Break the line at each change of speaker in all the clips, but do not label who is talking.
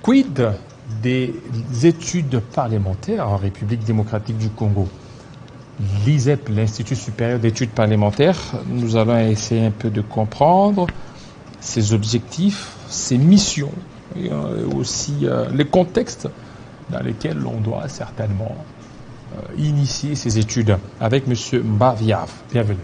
Quid des études parlementaires en République démocratique du Congo? L'ISEP, l'Institut supérieur d'études parlementaires, nous allons essayer un peu de comprendre ses objectifs, ses missions, et aussi les contextes dans lesquels on doit certainement initier ces études avec M. Mbaviav. Bienvenue.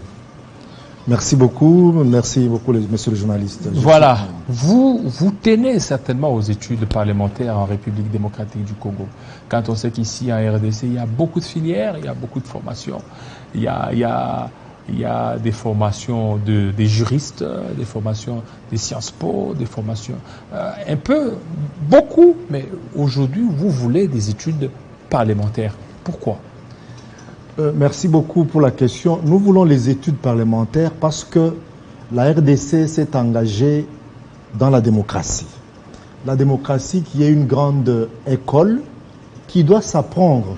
Merci beaucoup, monsieur le journaliste.
Voilà, vous tenez certainement aux études parlementaires en République démocratique du Congo. Quand on sait qu'ici en RDC, il y a beaucoup de filières, il y a beaucoup de formations. Il y a des formations des juristes, des formations des Sciences Po, des formations beaucoup, mais aujourd'hui, vous voulez des études parlementaires. Pourquoi?
Merci beaucoup pour la question. Nous voulons les études parlementaires parce que la RDC s'est engagée dans la démocratie. La démocratie qui est une grande école qui doit s'apprendre.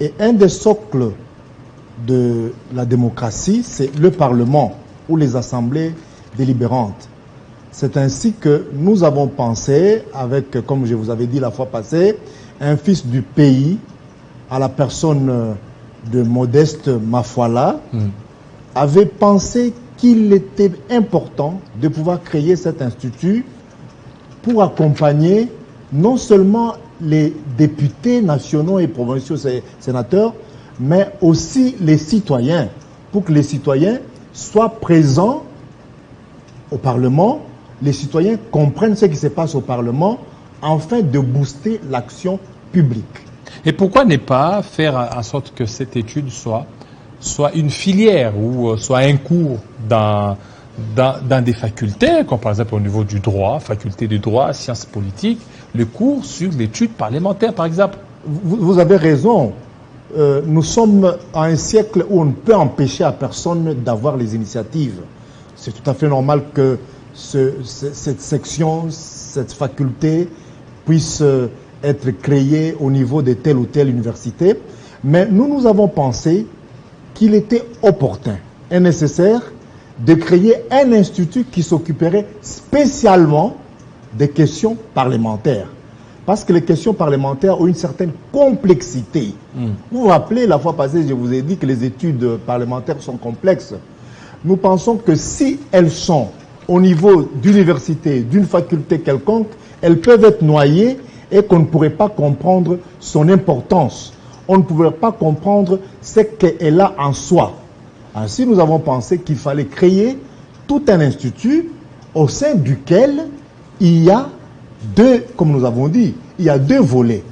Et un des socles de la démocratie, c'est le Parlement ou les assemblées délibérantes. C'est ainsi que nous avons pensé, avec, comme je vous avais dit la fois passée, un fils du pays, à la personne de Modeste Mafuala, avait pensé qu'il était important de pouvoir créer cet institut pour accompagner non seulement les députés nationaux et provinciaux sénateurs, mais aussi les citoyens, pour que les citoyens soient présents au Parlement, les citoyens comprennent ce qui se passe au Parlement, afin de booster l'action publique.
Et pourquoi ne pas faire en sorte que cette étude soit une filière ou soit un cours dans des facultés, comme par exemple au niveau du droit, faculté de droit, sciences politiques, le cours sur l'étude parlementaire par exemple?
Vous avez raison. Nous sommes à un siècle où on ne peut empêcher à personne d'avoir les initiatives. C'est tout à fait normal que cette section, cette faculté puisse être créée au niveau de telle ou telle université. Mais nous avons pensé qu'il était opportun et nécessaire de créer un institut qui s'occuperait spécialement des questions parlementaires. Parce que les questions parlementaires ont une certaine complexité. Vous vous rappelez, la fois passée, je vous ai dit que les études parlementaires sont complexes. Nous pensons que si elles sont au niveau d'université, d'une faculté quelconque, elles peuvent être noyées et qu'on ne pourrait pas comprendre son importance. On ne pourrait pas comprendre ce qu'elle a en soi. Ainsi, nous avons pensé qu'il fallait créer tout un institut au sein duquel il y a comme nous avons dit, il y a deux volets.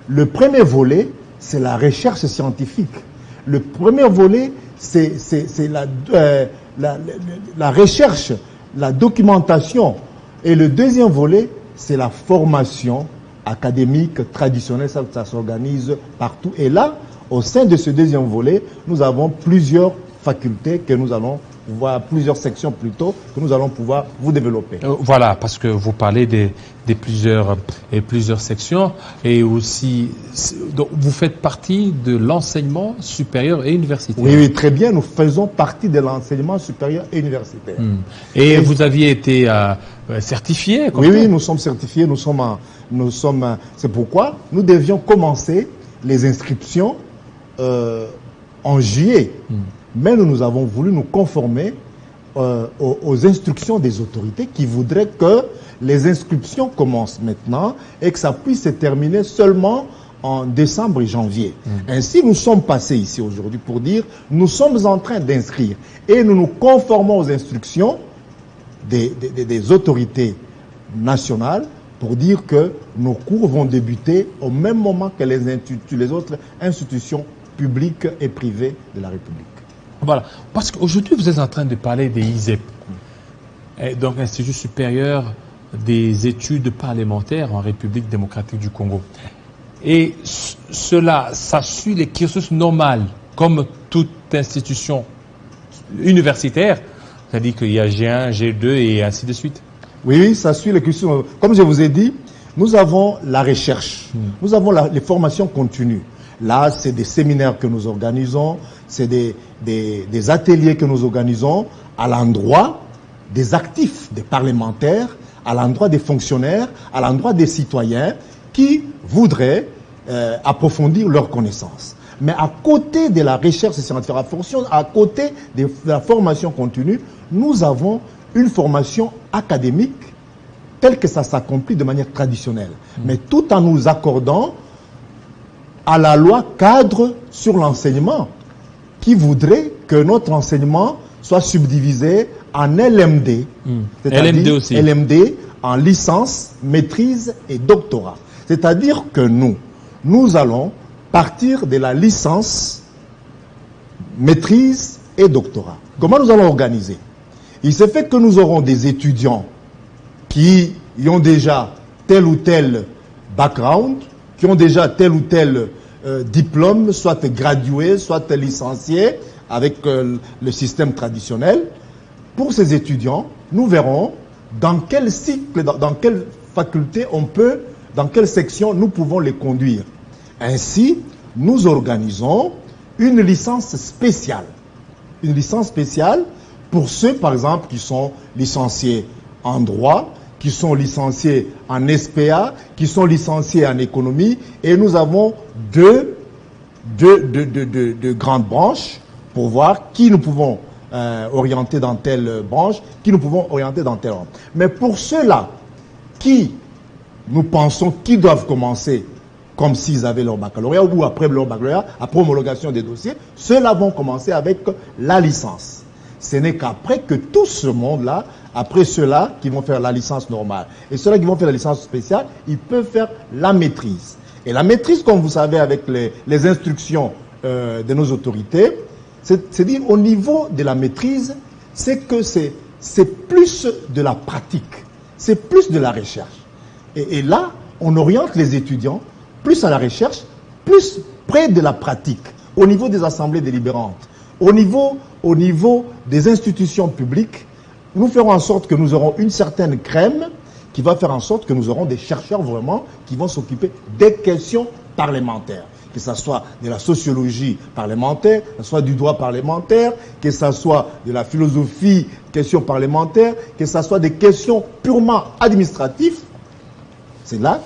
Le premier volet, c'est la recherche scientifique. Le premier volet, c'est la recherche, la documentation. Et le deuxième volet, c'est la formation académique traditionnelle. Ça s'organise partout. Et là, au sein de ce deuxième volet, nous avons plusieurs facultés que nous allons voir, plusieurs sections plutôt, que nous allons pouvoir vous développer.
Voilà, parce que vous parlez des plusieurs sections et aussi, donc vous faites partie de l'enseignement supérieur et universitaire.
Oui, très bien, nous faisons partie de l'enseignement supérieur et universitaire.
Et vous aviez été certifié?
Oui, nous sommes certifiés, c'est pourquoi nous devions commencer les inscriptions en juillet. Mais nous avons voulu nous conformer aux instructions des autorités qui voudraient que les inscriptions commencent maintenant et que ça puisse se terminer seulement en décembre et janvier. Ainsi, nous sommes passés ici aujourd'hui pour dire nous sommes en train d'inscrire et nous nous conformons aux instructions des autorités nationales pour dire que nos cours vont débuter au même moment que les autres institutions publiques et privées de la République.
Voilà, parce qu'aujourd'hui vous êtes en train de parler des ISEP, donc Institut supérieur des études parlementaires en République démocratique du Congo. Et ça suit les cursus normales, comme toute institution universitaire, c'est-à-dire qu'il y a G1, G2 et ainsi de suite.
Oui, ça suit les cursus. Comme je vous ai dit, nous avons la recherche, nous avons les formations continues. Là, c'est des séminaires que nous organisons, c'est des ateliers que nous organisons à l'endroit des actifs, des parlementaires, à l'endroit des fonctionnaires, à l'endroit des citoyens qui voudraient approfondir leurs connaissances. Mais à côté de la recherche scientifique, à côté de la formation continue, nous avons une formation académique telle que ça s'accomplit de manière traditionnelle, mais tout en nous accordant à la loi cadre sur l'enseignement qui voudrait que notre enseignement soit subdivisé en LMD,
LMD aussi.
LMD en licence, maîtrise et doctorat. C'est-à-dire que nous allons partir de la licence, maîtrise et doctorat. Comment nous allons organiser? Il se fait que nous aurons des étudiants qui ont déjà tel ou tel background, qui ont déjà tel ou tel diplôme, soit gradué, soit licencié, avec le système traditionnel. Pour ces étudiants, nous verrons dans quel cycle, dans quelle faculté dans quelle section nous pouvons les conduire. Ainsi, nous organisons une licence spéciale. Une licence spéciale pour ceux, par exemple, qui sont licenciés en droit, qui sont licenciés en SPA, qui sont licenciés en économie. Et nous avons deux grandes branches pour voir qui nous pouvons orienter dans telle branche, qui nous pouvons orienter dans telle branche. Mais pour ceux-là qui, nous pensons, qui doivent commencer comme s'ils avaient leur baccalauréat ou après leur baccalauréat, après homologation des dossiers, ceux-là vont commencer avec la licence. Ce n'est qu'après que tout ce monde-là, après ceux-là qui vont faire la licence normale et ceux-là qui vont faire la licence spéciale, ils peuvent faire la maîtrise. Et la maîtrise, comme vous savez, avec les instructions de nos autorités, c'est dire au niveau de la maîtrise, c'est que c'est plus de la pratique, c'est plus de la recherche. Et là, on oriente les étudiants plus à la recherche, plus près de la pratique, au niveau des assemblées délibérantes, au niveau des institutions publiques. Nous ferons en sorte que nous aurons une certaine crème qui va faire en sorte que nous aurons des chercheurs vraiment qui vont s'occuper des questions parlementaires. Que ce soit de la sociologie parlementaire, que ce soit du droit parlementaire, que ce soit de la philosophie, questions parlementaires, que ce soit des questions purement administratives. C'est là,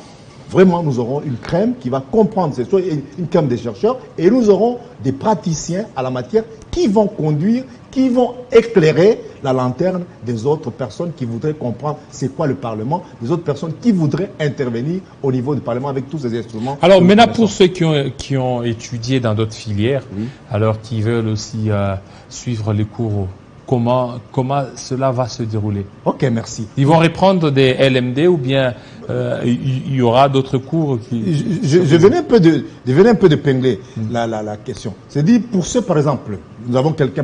vraiment, nous aurons une crème qui va comprendre, c'est une crème des chercheurs, et nous aurons des praticiens à la matière qui vont conduire, qui vont éclairer la lanterne des autres personnes qui voudraient comprendre c'est quoi le Parlement, des autres personnes qui voudraient intervenir au niveau du Parlement avec tous ces instruments.
Alors maintenant, pour ceux qui ont étudié dans d'autres filières, oui, alors qui veulent aussi suivre les cours, comment cela va se dérouler? Ok, merci. Ils vont reprendre des LMD ou bien il y aura d'autres cours qui... Je venais un peu de pingler la question. C'est dit pour ceux, par exemple, nous avons quelqu'un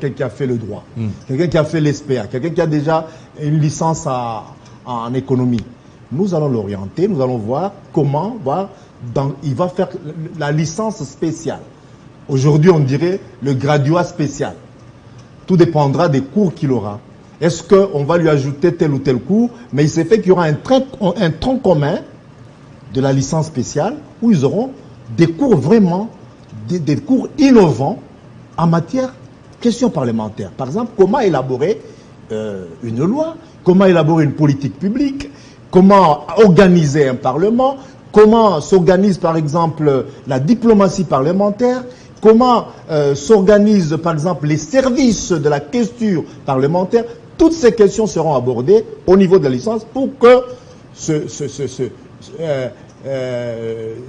qui a fait le droit, quelqu'un qui a fait l'SPA, quelqu'un qui a déjà une licence en économie. Nous allons l'orienter, nous allons voir comment il va faire la licence spéciale. Aujourd'hui, on dirait le graduat spécial. Tout dépendra des cours qu'il aura. Est-ce qu'on va lui ajouter tel ou tel cours? Mais il s'est fait qu'il y aura un tronc commun de la licence spéciale où ils auront des cours vraiment, des cours innovants en matière de questions parlementaires. Par exemple, comment élaborer une loi, comment élaborer une politique publique, comment organiser un parlement, comment s'organise par exemple la diplomatie parlementaire, comment s'organisent par exemple les services de la questure parlementaire. Toutes ces questions seront abordées au niveau de la licence pour que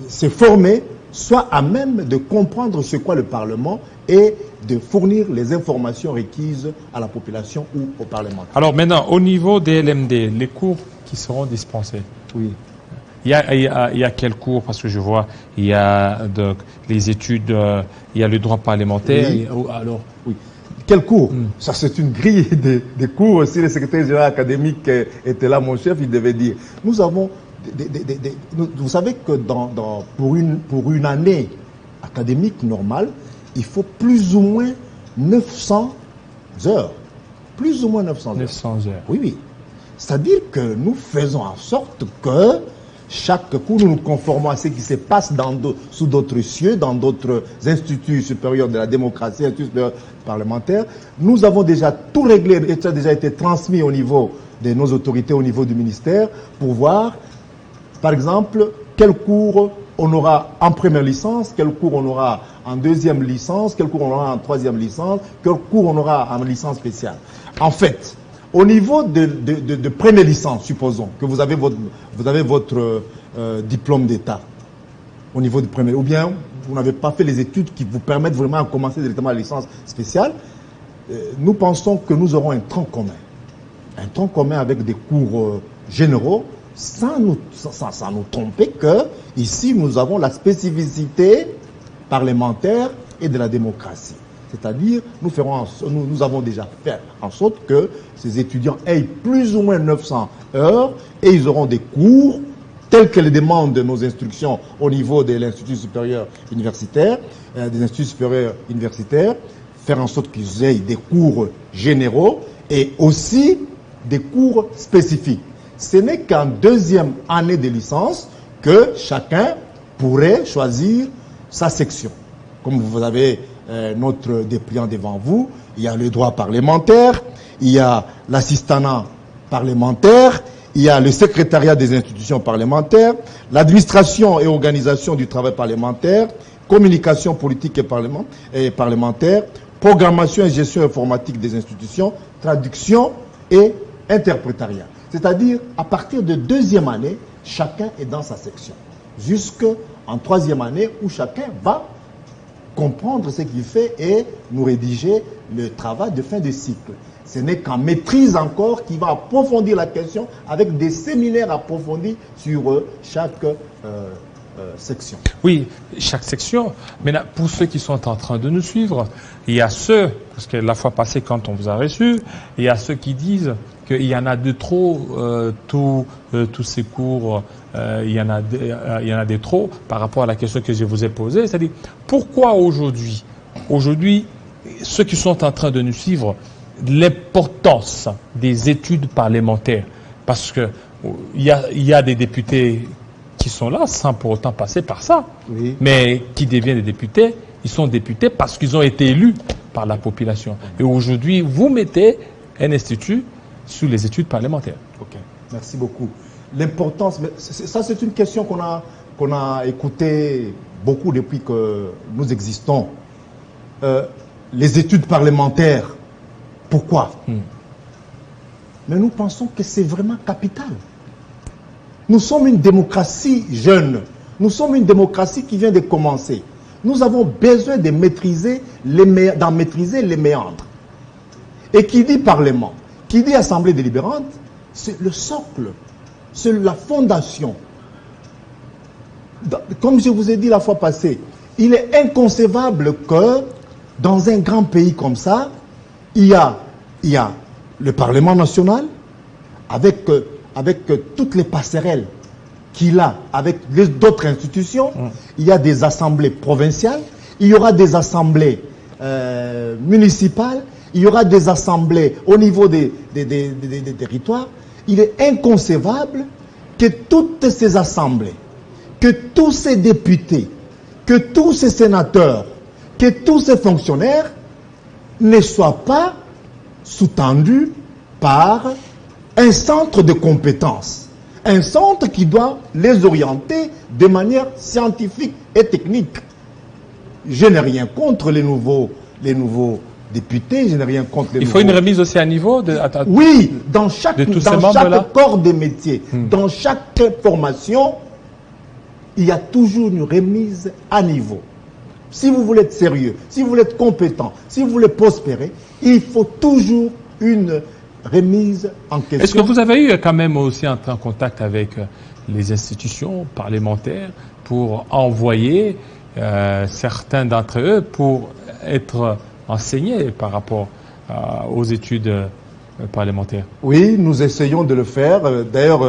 ces formés soient à même de comprendre ce qu'est le Parlement et de fournir les informations requises à la population ou aux parlementaires. Alors maintenant, au niveau des LMD, les cours qui seront dispensés. Oui. Il y a quels cours? Parce que je vois, il y a les études, il y a le droit parlementaire. Oui. Alors, oui. Quels cours? Ça, c'est une grille des cours. Si le secrétaire général académique était là, mon chef, il devait dire. Nous avons vous savez que pour une année académique normale, il faut plus ou moins 900 heures. Plus ou moins 900 heures. 900 heures. Oui, oui. C'est-à-dire que nous faisons en sorte que chaque cours, nous nous conformons à ce qui se passe sous d'autres cieux, dans d'autres instituts supérieurs de la démocratie, instituts supérieurs parlementaires. Nous avons déjà tout réglé, et ça a déjà été transmis au niveau
de nos autorités au niveau du ministère pour voir, par exemple, quel cours on aura en première licence, quel cours on aura en deuxième licence, quel cours on aura en troisième licence, quel cours on aura en licence spéciale. En fait, au niveau de première licence, supposons que vous avez votre diplôme d'État au niveau du premier, ou bien vous n'avez pas fait les études qui vous permettent vraiment de commencer directement la licence spéciale, nous pensons que nous aurons un tronc commun. Un tronc commun avec des cours généraux, sans nous tromper que ici nous avons la spécificité parlementaire et de la démocratie. C'est-à-dire, nous avons déjà fait en sorte que ces étudiants aient plus ou moins 900 heures et ils auront des cours tels que les demandent nos instructions au niveau de l'Institut supérieur universitaire, des instituts supérieurs universitaires, faire en sorte qu'ils aient des cours généraux et aussi des cours spécifiques. Ce n'est qu'en deuxième année de licence que chacun pourrait choisir sa section. Comme vous avez notre dépliant devant vous, il y a le droit parlementaire, il y a l'assistanat parlementaire, il y a le secrétariat des institutions parlementaires, l'administration et organisation du travail parlementaire, communication politique et parlementaire, programmation et gestion informatique des institutions, traduction et interprétariat. C'est-à-dire, à partir de deuxième année, chacun est dans sa section. Jusqu'en troisième année, où chacun va comprendre ce qu'il fait et nous rédiger le travail de fin de cycle. Ce n'est qu'en maîtrise encore qui va approfondir la question avec des séminaires approfondis sur chaque section.
Oui, chaque section. Mais là, pour ceux qui sont en train de nous suivre, il y a ceux, parce que la fois passée quand on vous a reçu, il y a ceux qui disent qu'il y en a de trop, tous ces cours, il y en a de trop par rapport à la question que je vous ai posée. C'est-à-dire, pourquoi aujourd'hui, ceux qui sont en train de nous suivre, l'importance des études parlementaires, parce que il y a des députés qui sont là sans pour autant passer par ça, oui, mais qui deviennent des députés, ils sont députés parce qu'ils ont été élus par la population. Et aujourd'hui, vous mettez un institut sur les études parlementaires.
Ok, merci beaucoup. L'importance, ça c'est une question qu'on a écoutée beaucoup depuis que nous existons. Les études parlementaires, pourquoi? Mais nous pensons que c'est vraiment capital. Nous sommes une démocratie jeune. Nous sommes une démocratie qui vient de commencer. Nous avons besoin de maîtriser d'en maîtriser les méandres. Et qui dit Parlement, qui dit Assemblée délibérante, c'est le socle, c'est la fondation. Comme je vous ai dit la fois passée, il est inconcevable que dans un grand pays comme ça, il y a le Parlement national avec toutes les passerelles qu'il a avec d'autres institutions. Il y a des assemblées provinciales, il y aura des assemblées municipales, il y aura des assemblées au niveau des territoires. Il est inconcevable que toutes ces assemblées, que tous ces députés, que tous ces sénateurs, que tous ces fonctionnaires ne soient pas sous-tendus par un centre de compétences, un centre qui doit les orienter de manière scientifique et technique. Je n'ai rien contre les nouveaux députés, je n'ai rien contre les
nouveaux... Il faut une remise aussi à niveau
oui, dans chaque corps de métier, dans chaque formation, il y a toujours une remise à niveau. Si vous voulez être sérieux, si vous voulez être compétent, si vous voulez prospérer, il faut toujours une remise en question.
Est-ce que vous avez eu quand même aussi entré en contact avec les institutions parlementaires pour envoyer certains d'entre eux pour être enseignés par rapport aux études parlementaires?
Oui, nous essayons de le faire. D'ailleurs,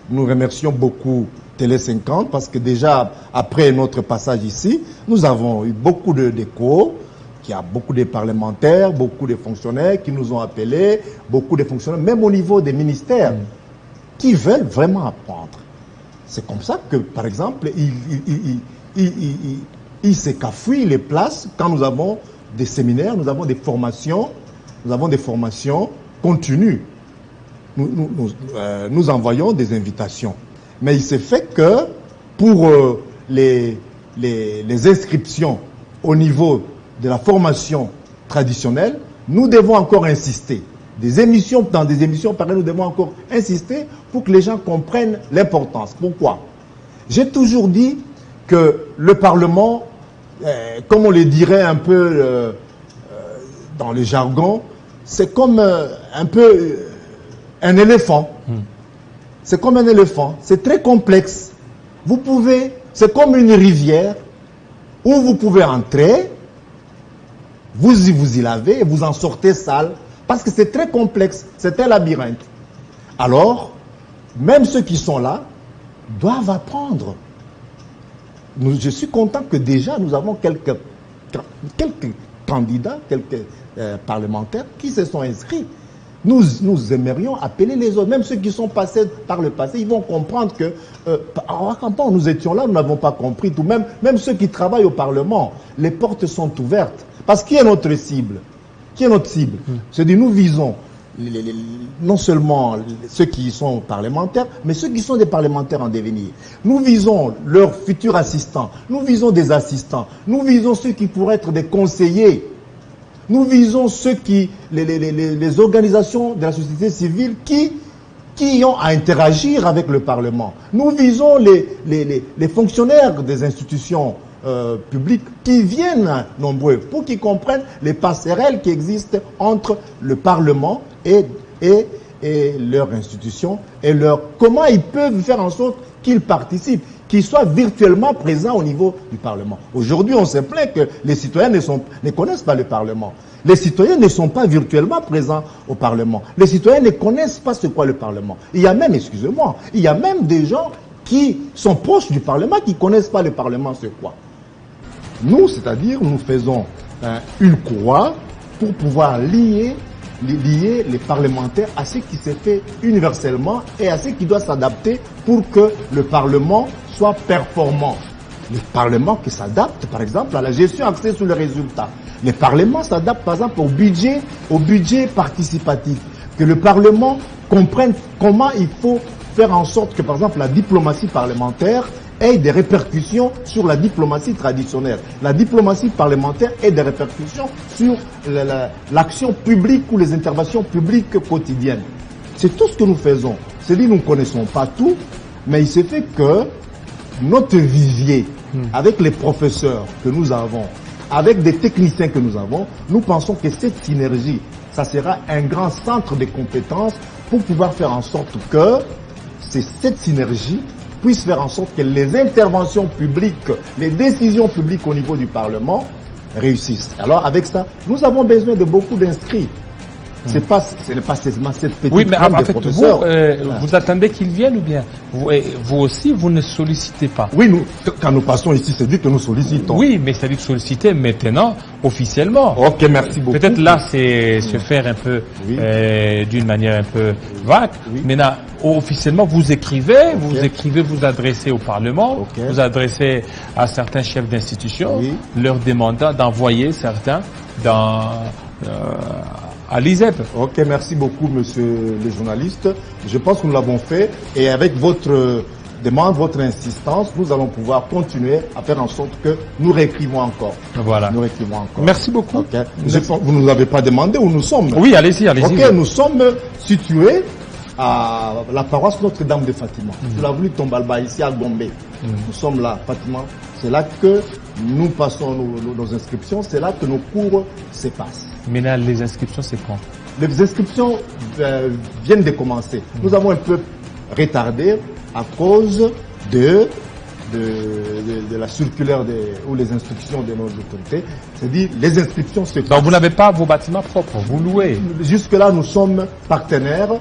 nous remercions beaucoup Télé 50 parce que déjà, après notre passage ici, nous avons eu beaucoup d'échos. Il y a beaucoup de parlementaires, beaucoup de fonctionnaires qui nous ont appelés, beaucoup de fonctionnaires, même au niveau des ministères, qui veulent vraiment apprendre. C'est comme ça que, par exemple, ils se cafouillent les places quand nous avons des séminaires, nous avons des formations continues. nous envoyons des invitations. Mais il s'est fait que pour les inscriptions au niveau de la formation traditionnelle, nous devons encore insister. Dans des émissions pareilles, nous devons encore insister pour que les gens comprennent l'importance. Pourquoi? J'ai toujours dit que le Parlement, comme on le dirait un peu dans le jargon, c'est comme un peu un éléphant. C'est comme un éléphant. C'est très complexe. C'est comme une rivière où vous pouvez entrer, vous y lavez et vous en sortez sale. Parce que c'est très complexe, c'est un labyrinthe. Alors, même ceux qui sont là doivent apprendre. Je suis content que déjà nous avons quelques candidats, quelques parlementaires qui se sont inscrits. Nous aimerions appeler les autres, même ceux qui sont passés par le passé, ils vont comprendre que quand nous étions là, nous n'avons pas compris tout. Même ceux qui travaillent au Parlement, les portes sont ouvertes. Parce qui est notre cible? Qui est notre cible? C'est-à-dire nous visons non seulement ceux qui sont parlementaires, mais ceux qui sont des parlementaires en devenir. Nous visons leurs futurs assistants, nous visons des assistants, nous visons ceux qui pourraient être des conseillers, nous visons les organisations de la société civile qui ont à interagir avec le Parlement. Nous visons les fonctionnaires des institutions publics qui viennent nombreux pour qu'ils comprennent les passerelles qui existent entre le Parlement et leur institution et comment ils peuvent faire en sorte qu'ils participent, qu'ils soient virtuellement présents au niveau du Parlement. Aujourd'hui, on se plaint que les citoyens ne connaissent pas le Parlement. Les citoyens ne sont pas virtuellement présents au Parlement. Les citoyens ne connaissent pas ce qu'est le Parlement. Il y a même, excusez-moi, il y a même des gens qui sont proches du Parlement qui ne connaissent pas le Parlement, c'est quoi. Nous, c'est-à-dire, nous faisons une croix pour pouvoir lier les parlementaires à ce qui s'est fait universellement et à ce qui doit s'adapter pour que le Parlement soit performant. Le Parlement qui s'adapte, par exemple, à la gestion axée sur les résultats. Le Parlement s'adapte, par exemple, au budget participatif. Que le Parlement comprenne comment il faut faire en sorte que, par exemple, la diplomatie parlementaire ait des répercussions sur la diplomatie traditionnelle. La diplomatie parlementaire ait des répercussions sur l'action publique ou les interventions publiques quotidiennes. C'est tout ce que nous faisons. C'est-à-dire nous ne connaissons pas tout, mais il se fait que notre vivier, avec les professeurs que nous avons, avec des techniciens que nous avons, nous pensons que cette synergie, ça sera un grand centre de compétences pour pouvoir faire en sorte que cette synergie puisse faire en sorte que les interventions publiques, les décisions publiques au niveau du Parlement réussissent. Alors avec ça, nous avons besoin de beaucoup d'inscrits. Ce n'est pas seulement cette petite
oui, mais en
des
fait,
professeurs.
vous attendez qu'ils viennent ou bien vous aussi, vous ne sollicitez pas?
Oui, quand nous passons ici, c'est dit que nous sollicitons.
Oui, mais ça dit solliciter maintenant, officiellement.
Ok, merci beaucoup.
Peut-être là, c'est se faire un peu, d'une manière un peu vague. Oui. Maintenant, officiellement, vous écrivez, vous adressez au Parlement, vous adressez à certains chefs d'institution, leur demandant d'envoyer certains à l'ISEP.
Ok, merci beaucoup, monsieur le journaliste. Je pense que nous l'avons fait et avec votre demande, votre insistance, nous allons pouvoir continuer à faire en sorte que nous réécrivons encore.
Voilà.
Nous réécrivons encore.
Merci beaucoup.
Okay. Vous ne nous avez pas demandé où nous sommes.
Oui, allez-y.
Ok, nous sommes situés à la paroisse Notre-Dame de Fatima. Nous l'avons voulu Tombalba ici à Gombe. Nous sommes là, Fatima. C'est là que nous passons nos inscriptions, c'est là que nos cours se passent.
Maintenant, les inscriptions, c'est quand? Les
inscriptions viennent de commencer. Nous avons un peu retardé à cause de la circulaire ou les instructions de nos autorités. C'est-à-dire, les inscriptions se passent.
Donc, vous n'avez pas vos bâtiments propres, vous louez?
Jusque-là, nous sommes partenaires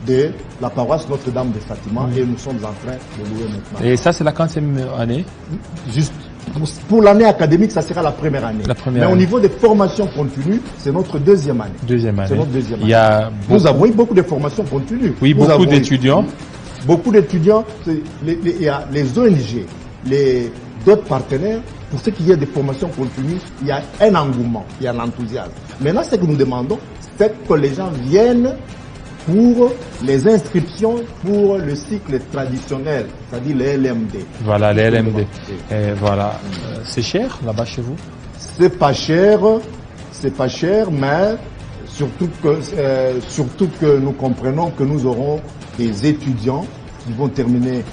de la paroisse Notre-Dame de Fatima et nous sommes en train de louer maintenant.
Et ça, c'est la quantième année?
Juste pour l'année académique, ça sera la première année. Mais au niveau des formations continues, c'est notre deuxième année.
C'est notre deuxième
année. Nous avons eu beaucoup de formations continues.
Oui, beaucoup d'étudiants.
Beaucoup d'étudiants. Il y a les ONG, d'autres partenaires. Pour ce qui est des formations continues, il y a un engouement, il y a un enthousiasme. Maintenant, ce que nous demandons, c'est que les gens viennent pour les inscriptions pour le cycle traditionnel, c'est-à-dire les LMD.
Voilà, les LMD. Et voilà. C'est cher là-bas chez vous?
C'est pas cher, mais surtout que nous comprenons que nous aurons des étudiants qui vont terminer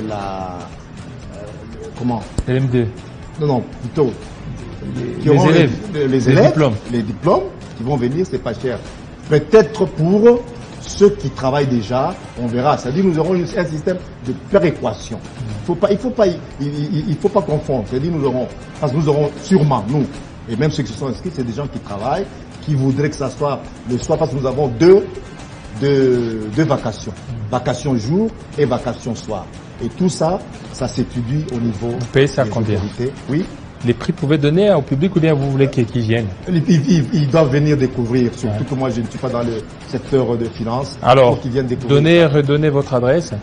la comment?
LMD.
Non, plutôt
Les élèves.
Les diplômes qui vont venir, c'est pas cher. Peut-être pour ceux qui travaillent déjà, on verra. C'est-à-dire nous aurons un système de péréquation. Il faut pas confondre. C'est-à-dire parce que nous aurons sûrement, nous, et même ceux qui se sont inscrits, c'est des gens qui travaillent, qui voudraient que ça soit le soir, parce que nous avons deux vacations. Vacations jour et vacations soir. Et tout ça, ça s'étudie au niveau.
Vous payez ça combien?
Oui.
Les prix, vous pouvez donner au public ou bien vous voulez qu'ils viennent?
Ils doivent venir découvrir, surtout que moi je ne suis pas dans le secteur de finance.
Alors,
qu'ils viennent découvrir.
redonnez votre adresse.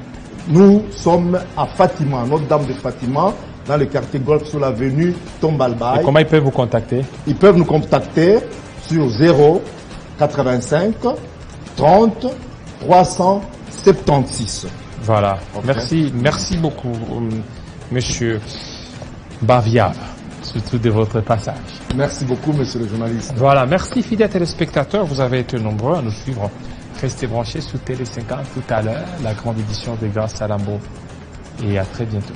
Nous sommes à Fatima, Notre-Dame de Fatima, dans le quartier Golfe, sur l'avenue Tombalbaye.
Et comment ils peuvent vous contacter?
Ils peuvent nous contacter sur 0 85 30 376.
Voilà.
Okay.
Merci beaucoup, monsieur Bavia, surtout de votre passage.
Merci beaucoup, monsieur le journaliste.
Voilà. Merci, fidèles téléspectateurs. Vous avez été nombreux à nous suivre. Restez branchés sous Télé 50 tout à l'heure, la grande édition des Grands Salambo. Et à très bientôt.